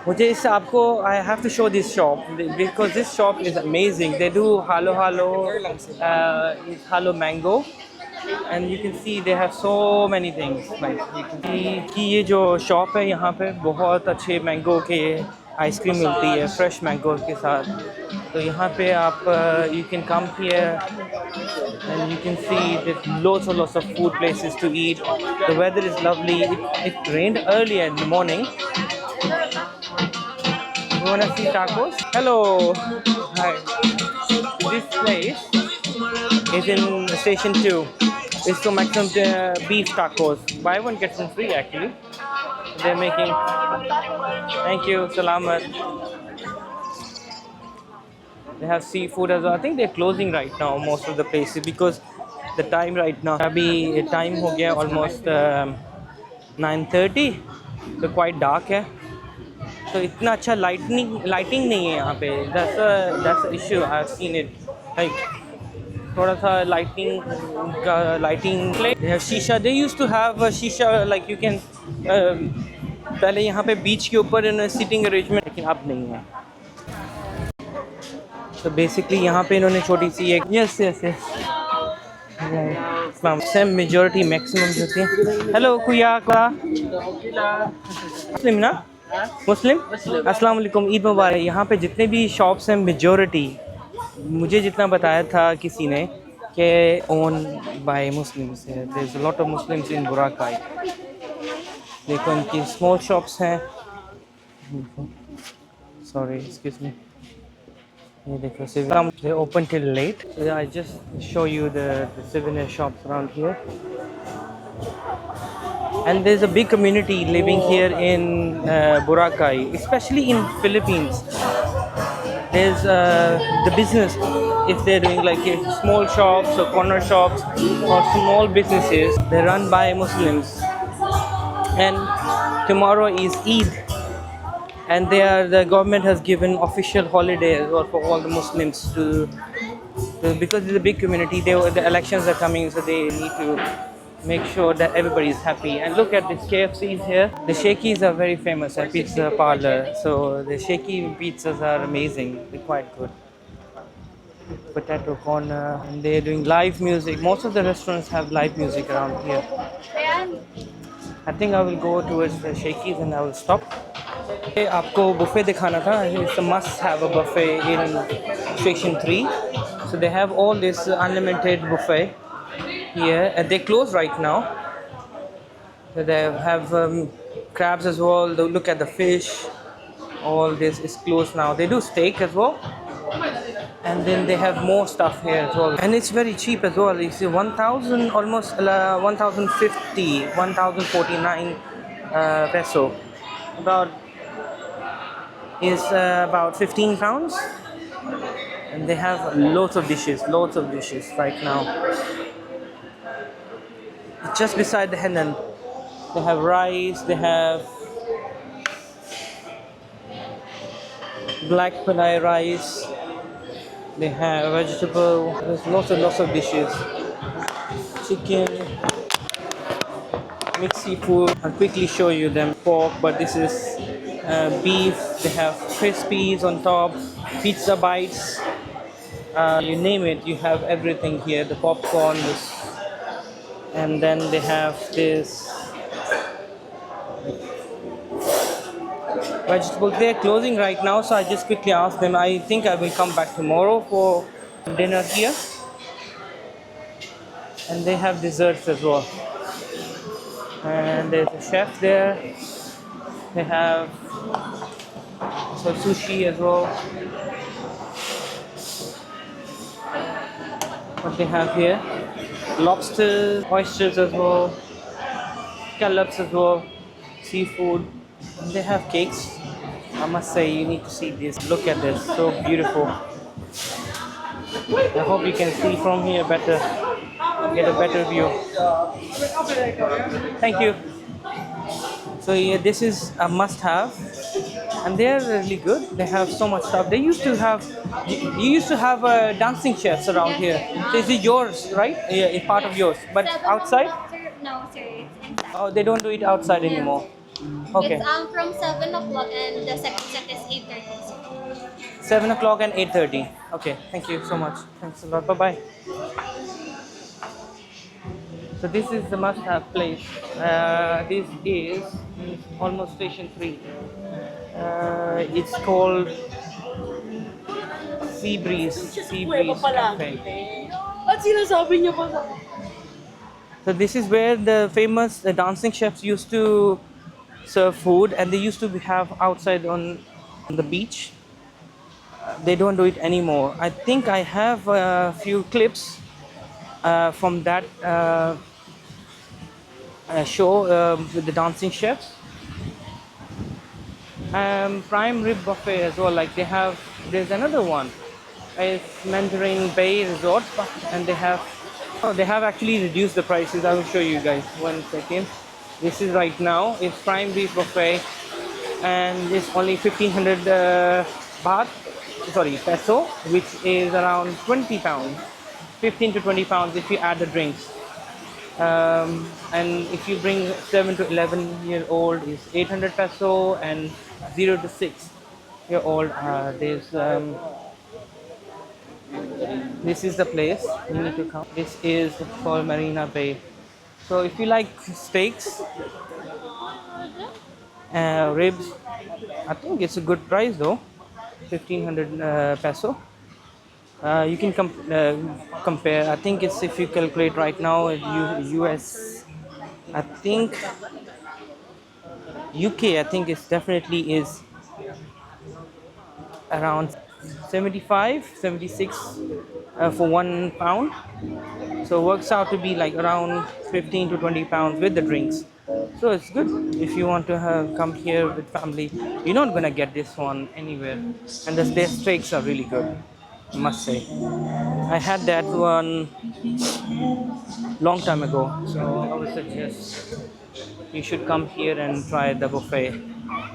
मुझे इस आपको I have to show this shop because this shop is amazing. They do halo halo, halo mango, and you can see they have so many things. Like you can see कि ये जो shop है यहाँ पे बहुत अच्छे mango के ice cream मिलती है फ्रेश मैंगो के साथ. तो यहाँ पे आप you can come here and you can see there's lots of food places to eat. The weather is lovely. It rained earlier in the morning. You wanna see tacos? Hello. Hi. This place is in Station 2. It's to maximum beef tacos. Buy one get one free actually. They're making. Thank you. Salamat. They have seafood as well. I think they're closing right now most of the places because the time right now. अभी time हो गया almost 9:30. So quite dark है. तो इतना अच्छा lighting नहीं है यहाँ पे. That's the issue. I've seen it. Like थोड़ा सा लाइटिंग they have शीशा. They used to have a शीशा like you can पहले यहाँ पे बीच के ऊपर इन सीटिंग अरेंजमेंट लेकिन अब नहीं है. तो बेसिकली यहाँ पे इन्होंने छोटी सी एक यस सेम मेजॉरिटी मैक्सिमम जो थी. हेलो कुया का मुस्लिम ना मुस्लिम अस्सलाम वालेकुम ईद मुबारक. यहाँ पे जितने भी शॉप्स हैं मेजॉरिटी मुझे जितना बताया था किसी ने कि ओन बाय मुस्लिम्स है. There is a lot of Muslims in बुराकाई. देखो इनकी स्मॉल शॉप्स हैं. Sorry excuse me. ये देखो they open till late. So I just show you the souvenir shops around here. And there's a big community living here in Boracay, especially in Philippines. There's the business, if they're doing like small shops or corner shops or small businesses, they're run by Muslims. And tomorrow is Eid, and the government has given official holiday as well for all the Muslims because it's a big community. The elections are coming, so they need to make sure that everybody is happy. And look at this KFCs here. The shakies are very famous at pizza parlor, so the shaky pizzas are amazing. They're quite good. Potato corner, and they're doing live music. Most of the restaurants have live music around here. I think I will go towards the shakies and I will stop. आपको buffet दिखाना था. It's a must have a buffet in Station 3. So they have all this unlimited buffet here, and they close right now. So they have crabs as well. Look at the fish. All this is closed now. They do steak as well, and then they have more stuff here as well. And it's very cheap as well. You see 1,000 almost 1,050 1,049 peso. About 15 pounds, and they have lots of dishes right now. Just beside the Henan, they have rice, they have black palai rice, they have vegetable. There's lots of dishes. Chicken, mixed seafood. I'll quickly show you them. Pork, but this is beef. They have crispies on top, pizza bites, you name it, you have everything here. The popcorn, and then they have this vegetables. They're closing right now, so I just quickly asked them. I think I will come back tomorrow for dinner here. And they have desserts as well. And there's a chef there. They have sushi as well. What they have here? Lobsters, oysters as well, scallops as well, seafood. And they have cakes. I must say, you need to see this. Look at this, so beautiful. I hope you can see from here better, get a better view. Thank you. So yeah, this is a must-have, and they are really good. They have so much stuff. You used to have dancing chefs around here. So is it yours, right? Yeah, it's part of yours. But outside? No, sir. It's inside. Oh, they don't do it outside anymore. Okay. It's from 7 o'clock and the second set is 8:30. 7 o'clock and 8:30. Okay. Thank you so much. Thanks a lot. Bye bye. So this is the must-have place. This is almost station 3. It's called Sea Breeze Cafe. Ba't sinasabi niyo pa sa... So this is where the famous dancing chefs used to serve food, and they used to have outside on the beach. They don't do it anymore. I think I have a few clips from that show with the dancing chefs. Prime rib buffet as well. Like they have, there's another one. It's Mandarin Bay Resort, and they have, oh, they have actually reduced the prices. I will show you guys 1 second. This is right now. It's prime beef buffet, and it's only 1500 baht. Sorry, peso, which is around 20 pounds, 15 to 20 pounds if you add the drinks. And if you bring 7 to 11-year-old, is 800 peso, and 0 to 6-year-old, there's this is the place you need to come. This is called Marina Bay. So if you like steaks, ribs, I think it's a good price though, 1500 peso. You can compare. I think it's, if you calculate right now, US, I think UK, I think it's definitely is around 75, 76 for 1 pound. So it works out to be like around 15 to 20 pounds with the drinks. So it's good if you want to come here with family. You're not gonna get this one anywhere, and their steaks are really good, I must say. I had that one long time ago, so I would suggest you should come here and try the buffet.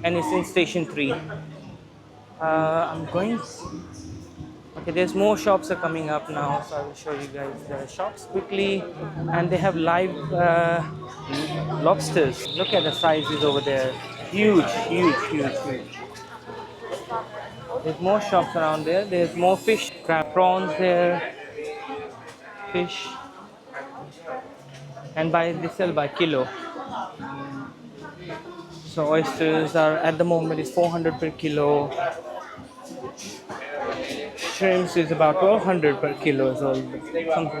And it's in station 3. I'm going. Okay, there's more shops are coming up now, so I will show you guys the shops quickly. And they have live lobsters. Look at the sizes over there. Huge, huge, huge, huge. There's more shops around there. There's more fish, crab, prawns there, fish. And they sell by kilo. So oysters are at the moment is 400 per kilo. Shrimps is about 1200 per kilo. So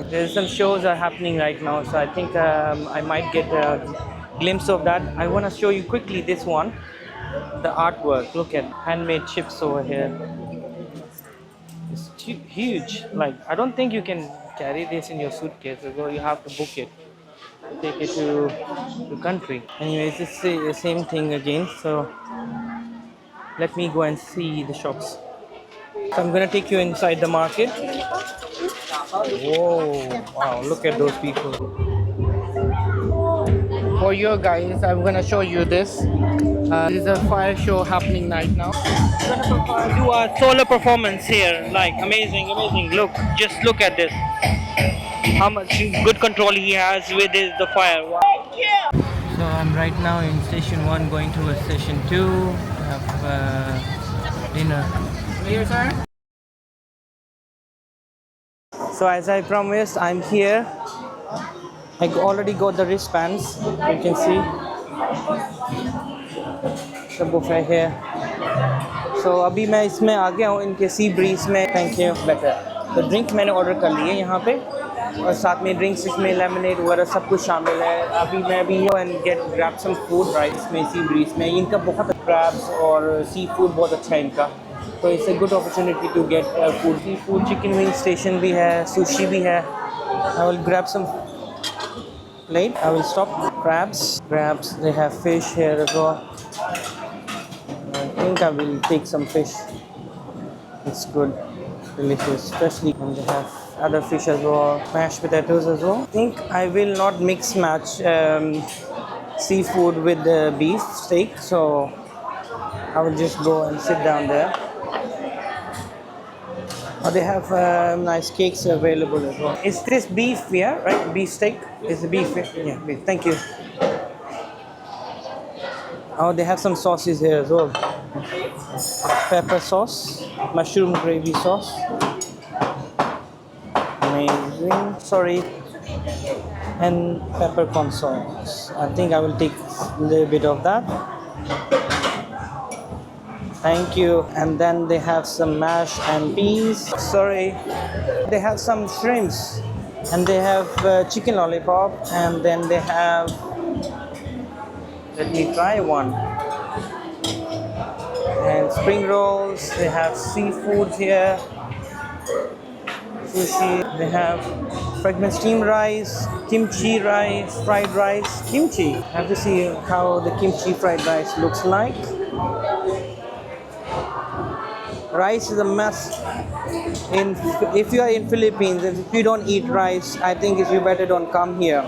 there's some shows are happening right now. So I think I might get a glimpse of that. I want to show you quickly this one, the artwork. Look at handmade chips over here. It's huge. Like, I don't think you can carry this in your suitcase. So you have to book it, take it to the country. Anyways, it's the same thing again. So let me go and see the shops. So I'm gonna take you inside the market. Whoa! Wow! Look at those people. For you guys, I'm gonna show you this. This is a fire show happening right now. We're gonna do a solar performance here. Like amazing, amazing. Look, just look at this. How much good control he has with the fire. Wow. So I'm right now in station 1 going towards station 2 to have dinner. Here, sir. So as I promised, I'm here. I already got the wristbands. You can see the buffet here. So अभी मैं इसमें आ गया हूँ इनके sea breeze में. Thank you. Better. तो drink मैंने order कर ली है यहाँ पे, और साथ में ड्रिंक्स इसमें लेमनेड वगैरह सब कुछ शामिल है. अभी मैं भी and grab some food rice में सी ब्रीज में. इनका बहुत क्रैब्स और सी फूड बहुत अच्छा है इनका. तो it's a good opportunity to get food. Seafood chicken wing station भी है, सुशी भी है. I will grab some plate. I will stop. Crabs. They have fish here as well. I think I will take some fish. It's good, delicious, especially when they have other fish as well. Mashed potatoes as well. I think I will not mix match seafood with the beef steak, so I will just go and sit down there. Oh, they have nice cakes available as well. Is this beef? Yeah, right. Beef steak. Is the beef? Yeah, beef. Thank you. Oh, they have some sauces here as well. Pepper sauce, mushroom gravy sauce. Amazing. Sorry. And peppercorn sauce. I think I will take a little bit of that. Thank you. And then they have some mash and peas. Sorry. They have some shrimps. And they have chicken lollipop. And then they have. Let me try one. And spring rolls. They have seafood here. Sushi. They have fragrant steamed rice, kimchi rice, fried rice, kimchi. I have to see how the kimchi fried rice looks like. Rice is a must. If you are in Philippines, if you don't eat rice, I think you better don't come here.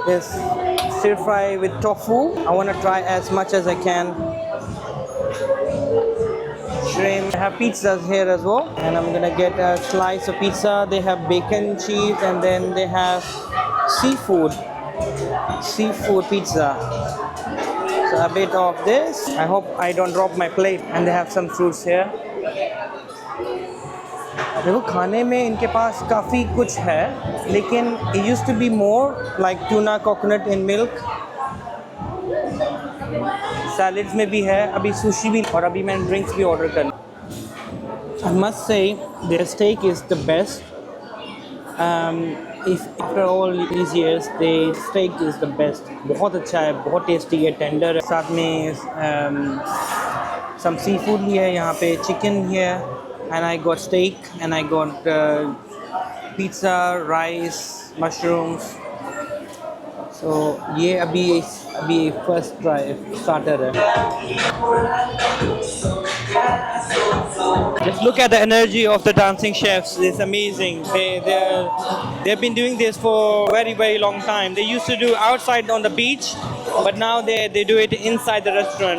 There's stir fry with tofu. I want to try as much as I can. Shrimp. They have pizzas here as well, and I'm gonna get a slice of pizza. They have bacon, cheese, and then they have seafood pizza. So a bit of this. I hope I don't drop my plate. And they have some fruits here. देखो खाने में इनके पास काफ़ी कुछ है, लेकिन it used to be more like tuna, coconut and milk. Salads में भी है, अभी sushi भी, और अभी मैंने drinks भी order कर. I must say their steak is the best. If after all these years, the steak is the best. बहुत अच्छा है, बहुत tasty है, tender है. साथ में some seafood भी है यहाँ पे, chicken here, and I got steak, and I got pizza, rice, mushrooms. So ये अभी first try starter है. Just look at the energy of the dancing chefs. It's amazing. They've been doing this for very, very long time. They used to do outside on the beach, but now they do it inside the restaurant.